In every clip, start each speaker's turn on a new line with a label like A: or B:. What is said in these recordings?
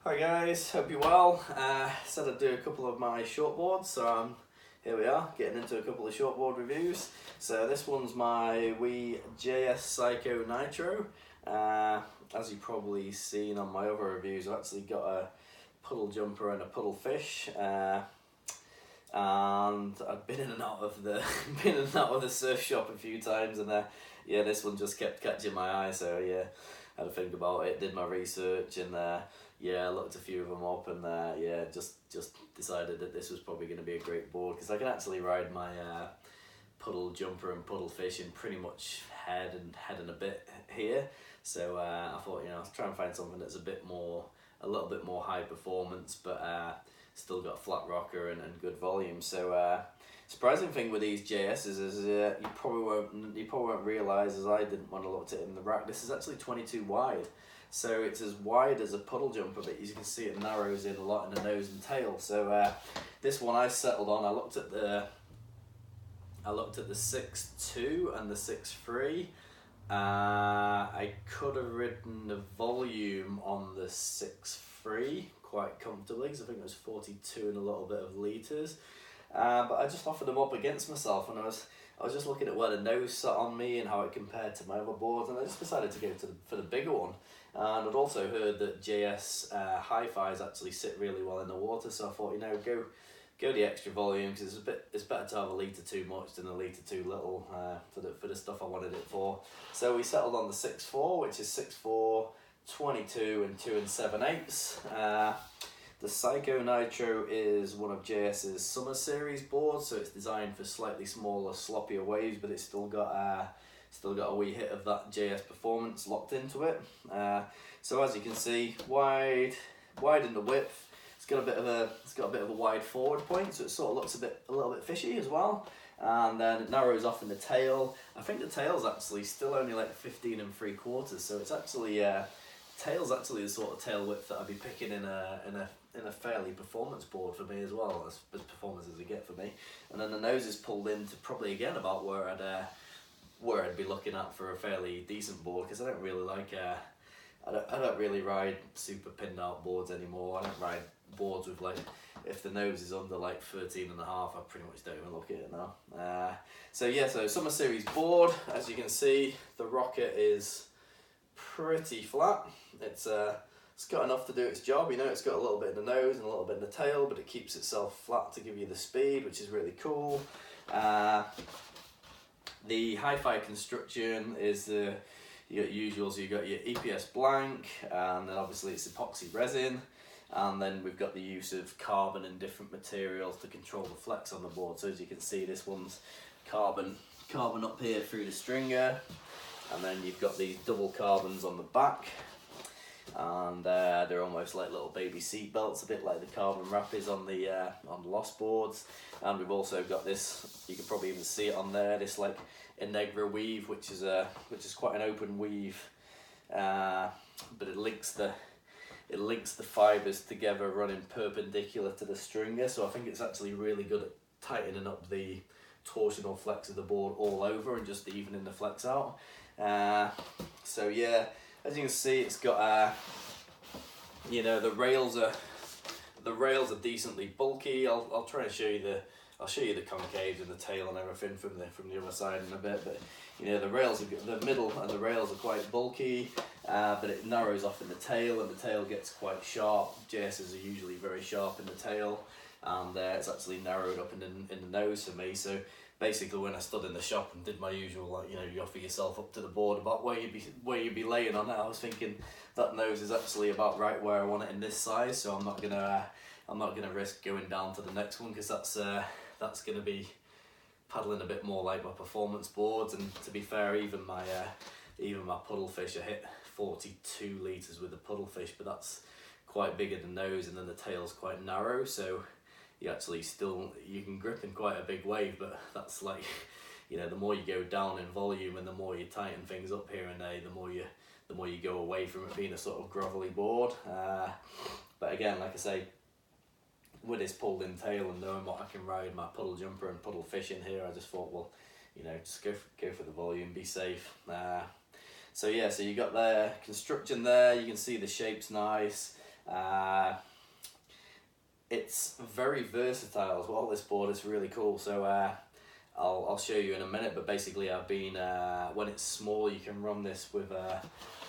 A: Hi guys, hope you're well. Said I'd do a couple of my shortboards, so here we are, getting into a couple of shortboard reviews. So this one's my wee JS Psycho Nitro. As you've probably seen on my other reviews, I've actually got a puddle jumper and a puddle fish. And I've been in and out of the surf shop a few times, and yeah, this one just kept catching my eye. So yeah, had to think about it, did my research, and yeah, I looked a few of them up, and yeah, just decided that this was probably going to be a great board because I can actually ride my puddle jumper and puddle fish in pretty much head and a bit here. So I thought, I'll try and find something that's a little bit more high performance, but still got flat rocker and good volume. So surprising thing with these JS's is you probably won't realise, as I didn't when I looked at it in the rack, this is actually 22 wide. So it's as wide as a puddle jumper, but as you can see it narrows in a lot in the nose and tail. So this one I settled on. I looked at the 6.2 and the 6.3. I could have ridden the volume on the 6.3 quite comfortably because I think it was 42 and a little bit of litres. But I just offered them up against myself, and I was just looking at where the nose sat on me and how it compared to my other boards, and I just decided to go for the bigger one. And I'd also heard that JS HYFIs actually sit really well in the water, so I thought, go the extra volume because it's better to have a litre too much than a litre too little for the stuff I wanted it for. So we settled on the 6.4, which is 6.4, 22 and 2 7/8. The Psycho Nitro is one of JS's Summer Series boards, so it's designed for slightly smaller, sloppier waves, but it's still got a wee hit of that JS performance locked into it. So as you can see, wide in the width. It's got a bit of a wide forward point, so it sort of looks a little bit fishy as well. And then it narrows off in the tail. I think the tail's actually still only like 15 3/4, so it's actually tail's actually the sort of tail width that I'd be picking in a fairly performance board for me as well, as performance as it get for me. And then the nose is pulled into probably again about where I'd be looking at for a fairly decent board, because I don't really like I don't really ride super pinned out boards anymore. I don't ride boards with like, if the nose is under like 13.5, I pretty much don't even look at it now. So Summer Series board, as you can see, the rocket is pretty flat. It's got enough to do its job. It's got a little bit in the nose and a little bit in the tail, but it keeps itself flat to give you the speed, which is really cool. The HYFI construction is you got usuals. You got your EPS blank, and then obviously it's epoxy resin, and then we've got the use of carbon and different materials to control the flex on the board. So as you can see, this one's carbon up here through the stringer, and then you've got these double carbons on the back, and they're almost like little baby seat belts, a bit like the carbon wrap is on the Lost boards. And we've also got this, you can probably even see it on there, this like Integra weave, which is quite an open weave, but it links the fibers together running perpendicular to the stringer. So I think it's actually really good at tightening up the torsional flex of the board all over and just evening the flex out. So yeah, as you can see, it's got the rails are decently bulky. I'll try and show you the concaves and the tail and everything from the other side in a bit. But the middle and the rails are quite bulky, but it narrows off in the tail, and the tail gets quite sharp. JS's are usually very sharp in the tail, and it's actually narrowed up in the nose for me. So basically, when I stood in the shop and did my usual, you offer yourself up to the board about where you'd be laying on it, I was thinking that nose is actually about right where I want it in this size. So I'm not gonna risk going down to the next one, because that's gonna be paddling a bit more like my performance boards. And to be fair, even my puddle fish, I hit 42 litres with the puddle fish, but that's quite big in the nose, and then the tail's quite narrow, so you can grip in quite a big wave. But that's like, the more you go down in volume and the more you tighten things up here and there, the more you go away from it being a sort of grovelly board. But again, like I say, with this pulled in tail and knowing what I can ride my puddle jumper and puddle fish in here, I just thought, well, just go for the volume, be safe. So yeah, so you got the construction there. You can see the shape's nice. It's very versatile as well. This board is really cool. So I'll show you in a minute, but basically I've been, when it's small, you can run this with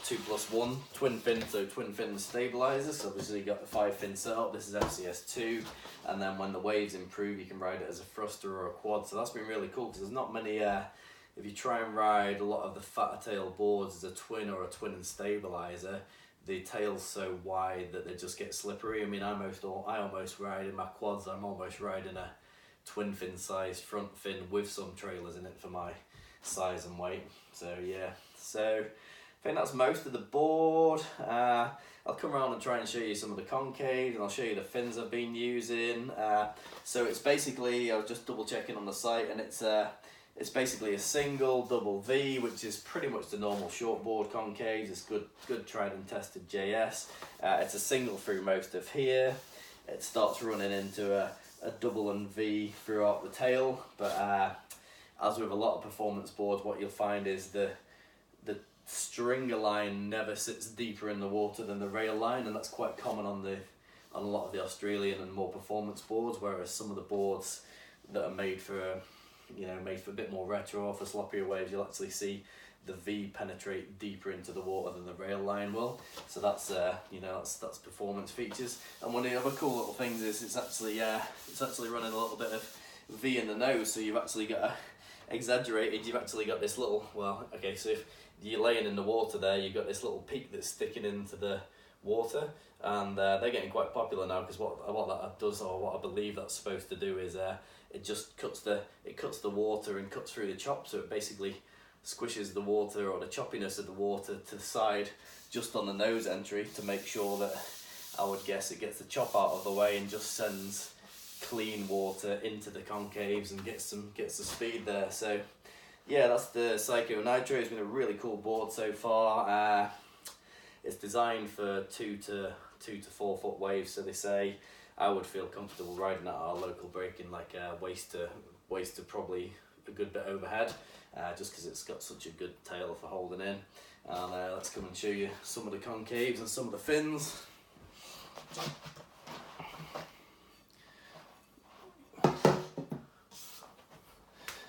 A: 2+1 twin fin, so twin fin stabilizers. So obviously you got the 5-fin setup. This is FCS2, and then when the waves improve, you can ride it as a thruster or a quad. So that's been really cool because there's not many. If you try and ride a lot of the fatter tail boards as a twin or a twin and stabilizer, the tail's so wide that they just get slippery. I mean, I almost ride in my quads. I'm almost riding a twin fin size front fin with some trailers in it for my size and weight. So yeah, so I think that's most of the board. I'll come around and try and show you some of the concaves, and I'll show you the fins I've been using. So it's basically, I was just double checking on the site, and it's basically a single double V, which is pretty much the normal shortboard concaves. It's good tried and tested JS. It's a single through most of here. It starts running into a double and V throughout the tail, but as with a lot of performance boards, what you'll find is the stringer line never sits deeper in the water than the rail line, and that's quite common on a lot of the Australian and more performance boards, whereas some of the boards that are made for a bit more retro or for sloppier waves, you'll actually see the V penetrate deeper into the water than the rail line will. So that's that's performance features. And one of the other cool little things is it's actually running a little bit of V in the nose. So you've actually got you've actually got this little, so if you're laying in the water there, you've got this little peak that's sticking into the water, and they're getting quite popular now because what that does, or what I believe that's supposed to do, is it just cuts the water and cuts through the chop, so it basically squishes the water or the choppiness of the water to the side just on the nose entry to make sure that, I would guess, it gets the chop out of the way and just sends clean water into the concaves and gets the speed there. So yeah, that's the Psycho Nitro. It's been a really cool board so far. It's designed for 2 to 4 foot waves, so they say. I would feel comfortable riding at our local break in like waist to probably a good bit overhead, just because it's got such a good tail for holding in. And let's come and show you some of the concaves and some of the fins.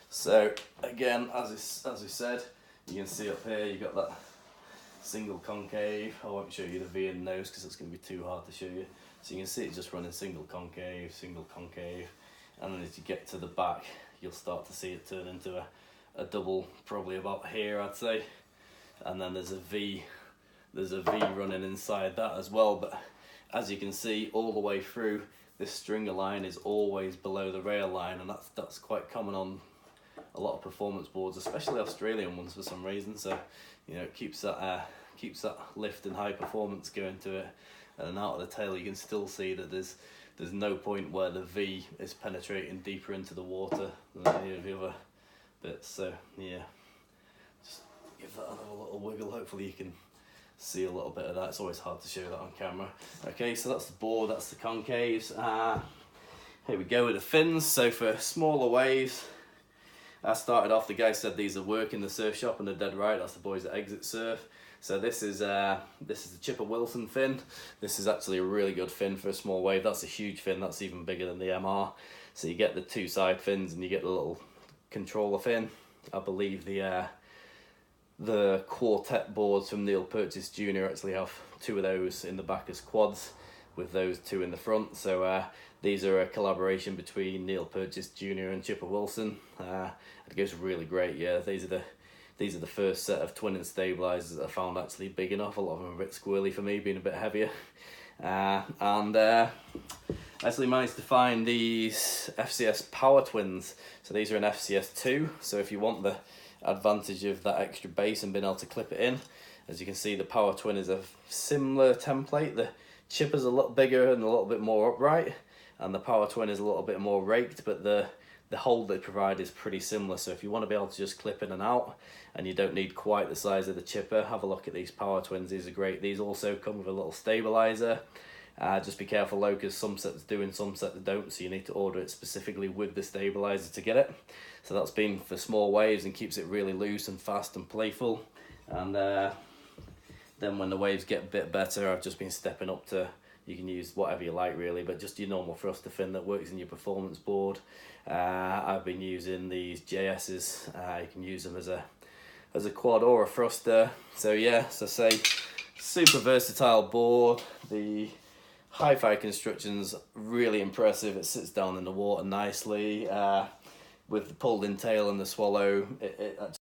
A: So again, as we said, you can see up here you've got that single concave. I won't show you the V in the nose because it's going to be too hard to show you. So you can see it just running single concave, and then as you get to the back, you'll start to see it turn into a double, probably about here, I'd say. And then there's a V running inside that as well. But as you can see, all the way through, this stringer line is always below the rail line, and that's quite common on a lot of performance boards, especially Australian ones for some reason. So it keeps that lift and high performance going to it. And then out of the tail, you can still see that there's no point where the V is penetrating deeper into the water than any of the other bits. So yeah, just give that another little wiggle. Hopefully you can see a little bit of that. It's always hard to show that on camera. Okay, so that's the board, that's the concaves. Here we go with the fins. So for smaller waves, I started off, the guy said these are work in the surf shop, and they're dead right. That's the boys at Exit Surf. So this is the Chipper Wilson fin. This is actually a really good fin for a small wave. That's a huge fin. That's even bigger than the MR. So you get the 2 side fins and you get the little controller fin. I believe the quartet boards from Neil Purchase Jr. actually have 2 of those in the back as quads, with those 2 in the front. So these are a collaboration between Neil Purchase Jr. and Chipper Wilson. It goes really great. Yeah, these are the first set of twin and stabilizers that I found actually big enough. A lot of them are a bit squirrely for me, being a bit heavier. And actually managed to find these FCS Power Twins. So these are an FCS2. So if you want the advantage of that extra base and being able to clip it in, as you can see, the Power Twin is a similar template. The Chipper's a little bigger and a little bit more upright, and the Power Twin is a little bit more raked, but the hold they provide is pretty similar. So if you want to be able to just clip in and out and you don't need quite the size of the Chipper, have a look at these Power Twins. These are great. These also come with a little stabilizer. Just be careful though, because some sets do and some sets don't, so you need to order it specifically with the stabilizer to get it. So that's been for small waves and keeps it really loose and fast and playful. And then when the waves get a bit better, I've just been stepping up to You can use whatever you like really, but just your normal thruster fin that works in your performance board. I've been using these JS's. You can use them as a quad or a thruster. So yeah, as I say, super versatile board. The HYFI construction's really impressive. It sits down in the water nicely. With the pulled in tail and the swallow, it